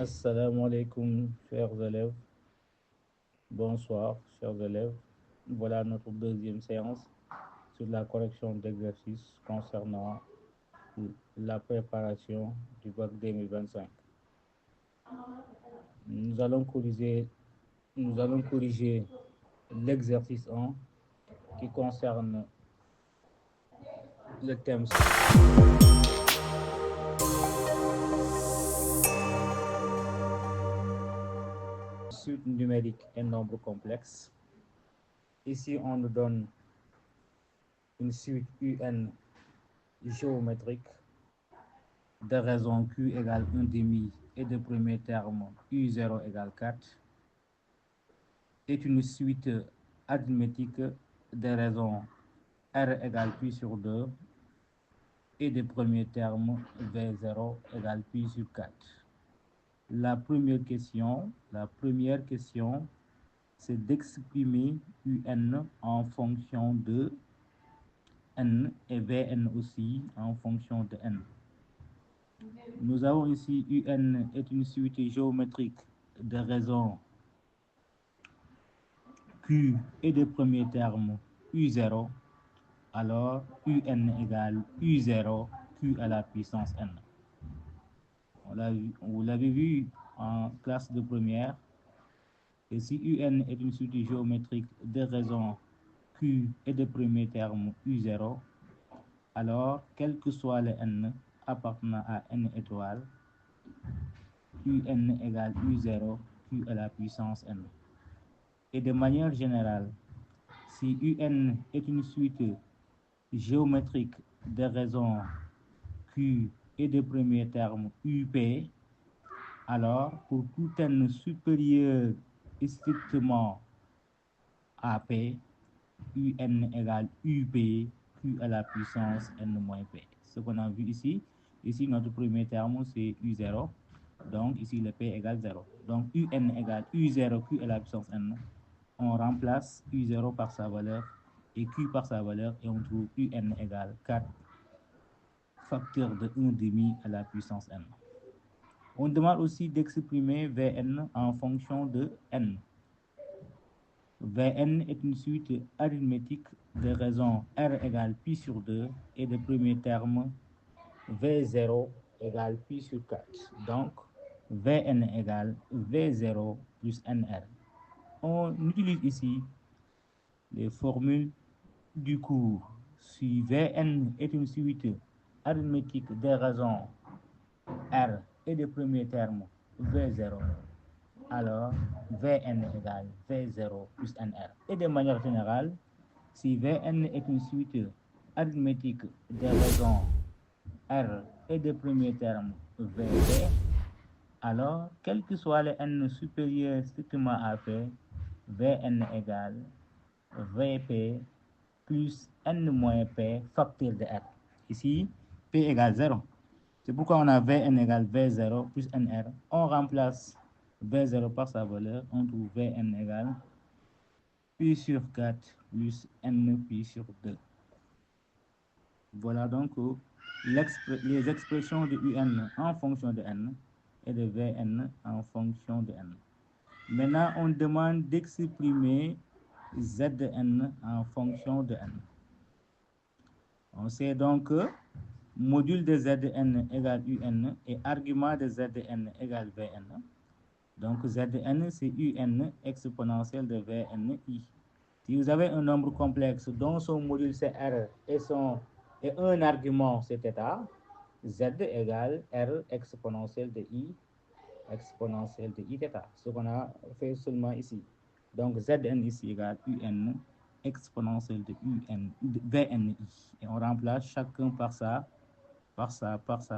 Assalamu alaikum, chers élèves. Bonsoir, chers élèves. Voilà notre deuxième séance sur la correction d'exercices concernant la préparation du bac 2025. Nous allons corriger l'exercice 1 qui concerne le thème suite numérique et nombres complexes. Ici, on nous donne une suite UN géométrique de raison Q égale 1 demi et de premier terme U0 égale 4 est une suite arithmétique de raison R égale pi sur 2 et de premier terme V0 égale pi sur 4. La première question, c'est d'exprimer UN en fonction de N et Vn aussi en fonction de N. Nous avons ici UN est une suite géométrique de raison Q et de premier terme U0, alors UN égale U0 Q à la puissance N. Vous l'avez vu en classe de première. Et si UN est une suite géométrique de raison Q et de premier terme U0, alors quel que soit le N appartenant à N étoile, UN égale U0 Q à la puissance N. Et de manière générale, si UN est une suite géométrique de raison Q et de premier terme UP, alors pour tout N supérieur strictement à P, UN égale UP Q à la puissance N moins P. Ce qu'on a vu ici, notre premier terme c'est U0, donc ici le P égale 0. Donc UN égale U0 Q à la puissance N. On remplace U0 par sa valeur et Q par sa valeur et on trouve UN égale 4 facteur de 1 demi à la puissance N. On demande aussi d'exprimer Vn en fonction de N. Vn est une suite arithmétique de raison R égale pi sur 2 et de premier terme V0 égale pi sur 4. Donc, Vn égale V0 plus Nr. On utilise ici les formules du cours. Si Vn est une suite arithmétique des raisons R et de premier terme V0, alors Vn égale V0 plus Nr. Et de manière générale, si Vn est une suite arithmétique des raisons R et de premier terme Vp, alors quel que soit le n supérieur strictement à P, Vn égale Vp plus n moins P facteur de R. Ici, P égale 0. C'est pourquoi on a Vn égale V0 plus Nr. On remplace V0 par sa valeur, on trouve Vn égale pi sur 4 plus n pi sur 2. Voilà donc les expressions de Un en fonction de n et de Vn en fonction de n. Maintenant, on demande d'exprimer Zn en fonction de n. On sait donc que module de Zn égale Un et argument de Zn égale Vn. Donc Zn, c'est Un exponentielle de Vni. Si vous avez un nombre complexe dont son module c'est R et un argument c'est θ, Z égale R exponentielle de I θ. Ce qu'on a fait seulement ici. Donc Zn ici égale Un exponentielle de Vni. Et on remplace chacun par sa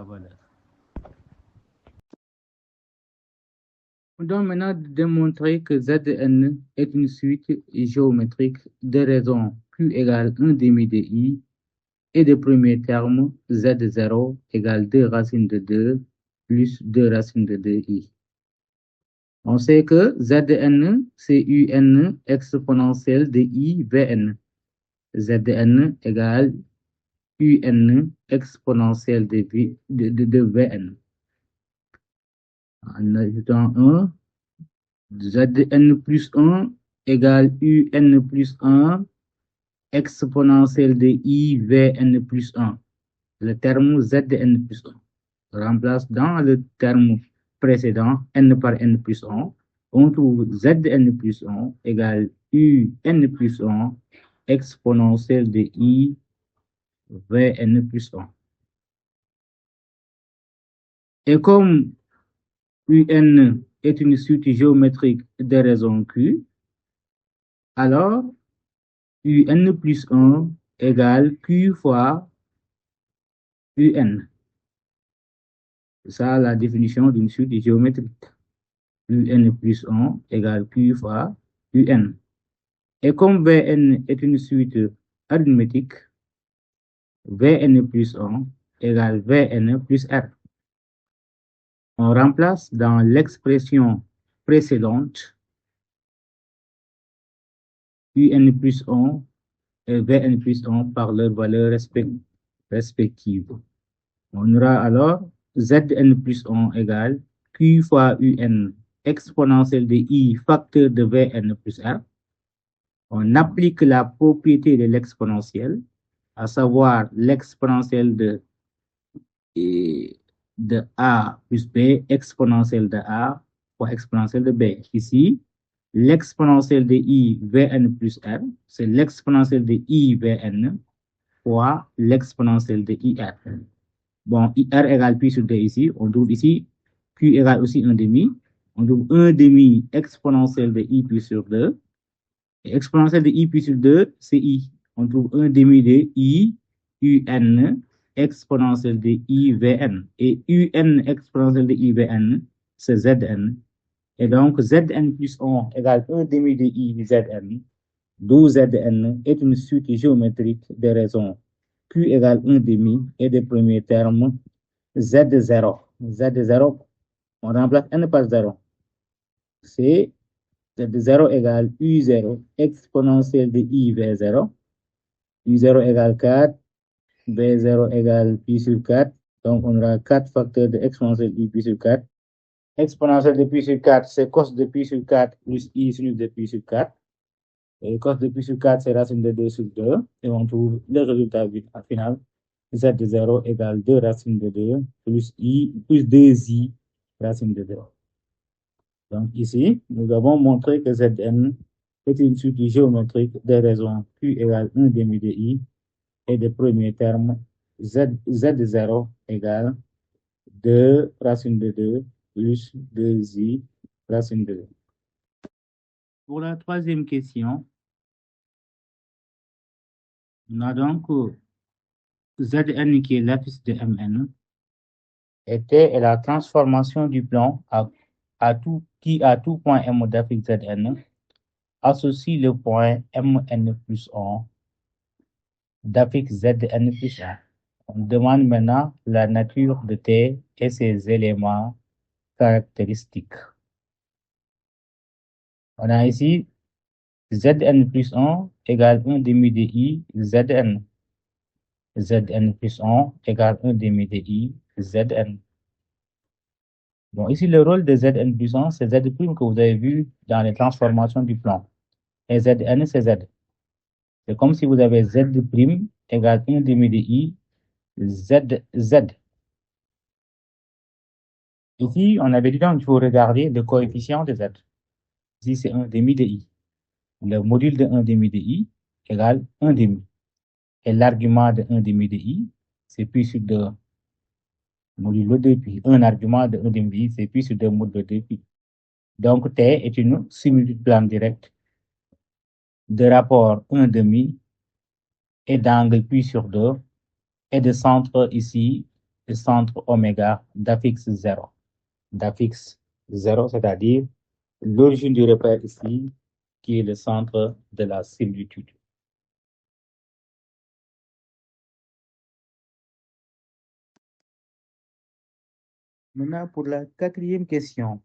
valeur. On doit maintenant démontrer que Zn est une suite géométrique de raisons Q égale 1 demi de I et de premier terme Z0 égale 2 racines de 2 plus 2 racines de 2i. On sait que Zn, c'est Un exponentielle de I Vn. Zn égale Un exponentielle de Vn. En ajoutant 1, Zn plus 1 égale Un plus 1 exponentielle de I Vn plus 1. Le terme Zn plus 1. On remplace dans le terme précédent n par n plus 1. On trouve Zn plus 1 égale Un plus 1 exponentielle de I Vn plus 1. Et comme Un est une suite géométrique de raisons Q, alors Un plus 1 égale Q fois Un. C'est ça la définition d'une suite géométrique. Un plus 1 égale Q fois Un. Et comme Vn est une suite arithmétique, Vn plus 1 égale Vn plus R. On remplace dans l'expression précédente Un plus 1 et Vn plus 1 par leurs valeurs respectives. On aura alors Zn plus 1 égale Q fois Un exponentielle de I facteur de Vn plus R. On applique la propriété de l'exponentielle, à savoir l'exponentielle de A plus B exponentielle de A fois exponentielle de B. Ici, l'exponentielle de I Vn plus R, c'est l'exponentielle de I Vn fois l'exponentielle de IR. Bon, IR égale pi sur 2 ici. On trouve ici Q égale aussi 1 demi. On trouve 1 demi exponentielle de I pi sur 2. Et exponentielle de I pi sur 2, c'est I. On trouve 1 demi de I, UN, exponentielle de I, Vn. Et UN exponentielle de I, Vn, c'est Zn. Et donc, Zn plus 1 égale 1 demi de I, Zn. D'où Zn est une suite géométrique des raisons Q égale 1 demi et des premiers termes Z0. Z0, on remplace n par 0. C'est Z0 égale U0 exponentielle de I V0. U0 égale 4, V0 égale pi sur 4. Donc, on aura 4 facteurs de exponentielle de I pi sur 4. Exponentielle de pi sur 4, c'est cos de pi sur 4 plus I sinus de pi sur 4. Et cos de pi sur 4, c'est racine de 2 sur 2. Et on trouve le résultat final. Z0 égale 2 racine de 2 plus I plus 2I racine de 2. Donc ici, nous avons montré que Zn est une suite géométrique des raisons Q égale 1 demi de I et des premiers termes Z0 égale 2 racine de 2 plus 2I racine de 2. Pour la troisième question, on a donc Zn qui est l'affiche de Mn était la transformation du plan qui à tout point M d'affixe Zn associe le point Mn plus 1 d'affixe Zn plus 1. On demande maintenant la nature de T et ses éléments caractéristiques. On a ici Zn plus 1 égale 1 demi de I Zn. Zn plus 1 égale 1 demi de I Zn. Bon, ici, le rôle de Zn plus 1, c'est Z' que vous avez vu dans les transformations du plan. Et Zn, c'est Z. C'est comme si vous avez Z' égale 1 demi de I Z. Ici, on avait dit donc qu'il faut regarder le coefficient de Z. Ici, c'est 1 demi de I. Le module de 1 demi de I égale 1 demi. Et l'argument de 1 demi de I, c'est pi sur 2 modulo 2 pi. Un argument de 1 demi de I, c'est pi sur 2 modulo 2 pi. Donc, T est une similitude plane directe de rapport 1 demi et d'angle pi sur 2 et de centre ici, le centre oméga d'affixe 0. D'affixe 0, c'est-à-dire l'origine du repère ici, qui est le centre de la similitude. Maintenant, pour la quatrième question.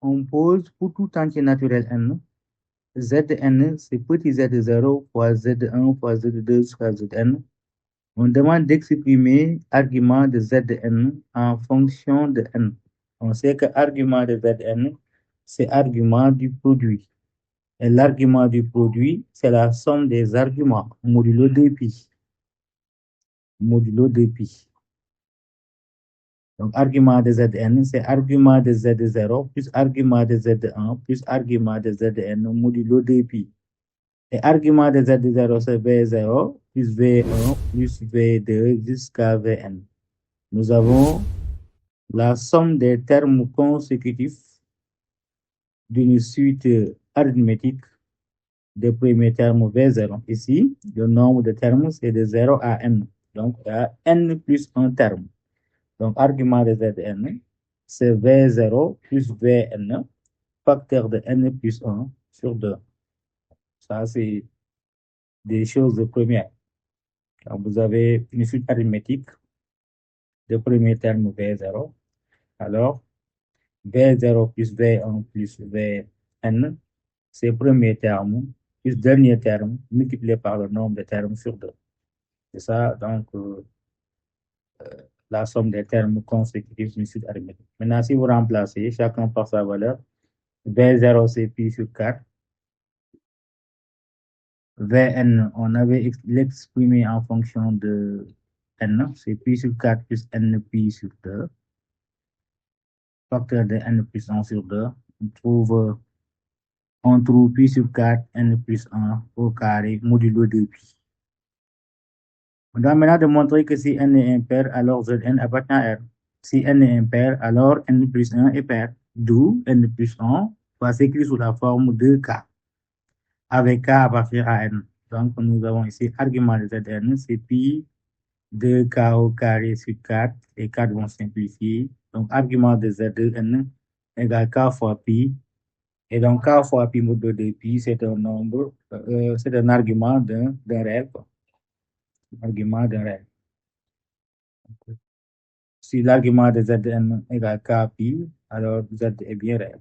On pose pour tout entier naturel n, Zn, c'est petit z0 fois Z1 fois Z2 fois Zn, On demande d'exprimer argument de Zn en fonction de n. On sait que argument de Zn, c'est argument du produit. Et l'argument du produit, c'est la somme des arguments, modulo 2pi. Modulo 2pi. Donc, argument de Zn, c'est argument de Z0 plus argument de Z1 plus argument de Zn modulo 2pi. Et argument de Z0, c'est V0 plus V1 plus V2 jusqu'à Vn. Nous avons la somme des termes consécutifs d'une suite arithmétique des premiers termes V0. Ici, le nombre de termes, c'est de 0 à n. Donc, il y a n plus un terme. Donc, argument de Zn, c'est V0 plus Vn, facteur de n plus 1 sur 2. Ça, c'est des choses de première. Donc, vous avez une suite arithmétique de premier terme V0. Alors, V0 plus V1 plus Vn, c'est premier terme plus dernier terme multiplié par le nombre de termes sur 2. C'est ça, donc, la somme des termes consécutifs d'une suite arithmétique. Maintenant, si vous remplacez chacun par sa valeur, V0, c'est pi sur 4. Vn, on avait l'exprimé en fonction de n, c'est pi sur 4 plus n pi sur 2. Facteur de n plus 1 sur 2. On trouve pi sur 4, n plus 1 au carré, modulo 2pi. On doit maintenant démontrer que si n est impair, alors Zn appartient à R. Si n est impair, alors n plus 1 est pair. D'où n plus 1 va s'écrire sous la forme de k, avec k appartient à n. Donc, nous avons ici argument de Zn, c'est pi de k au carré sur 4, et 4 vont simplifier. Donc, argument de Zn égale k fois pi. Et donc, k fois pi modulo 2pi, c'est un nombre, c'est un argument d'un réel. Argument d'un réel. Si l'argument de Zn égale k pi, alors Z est bien réel.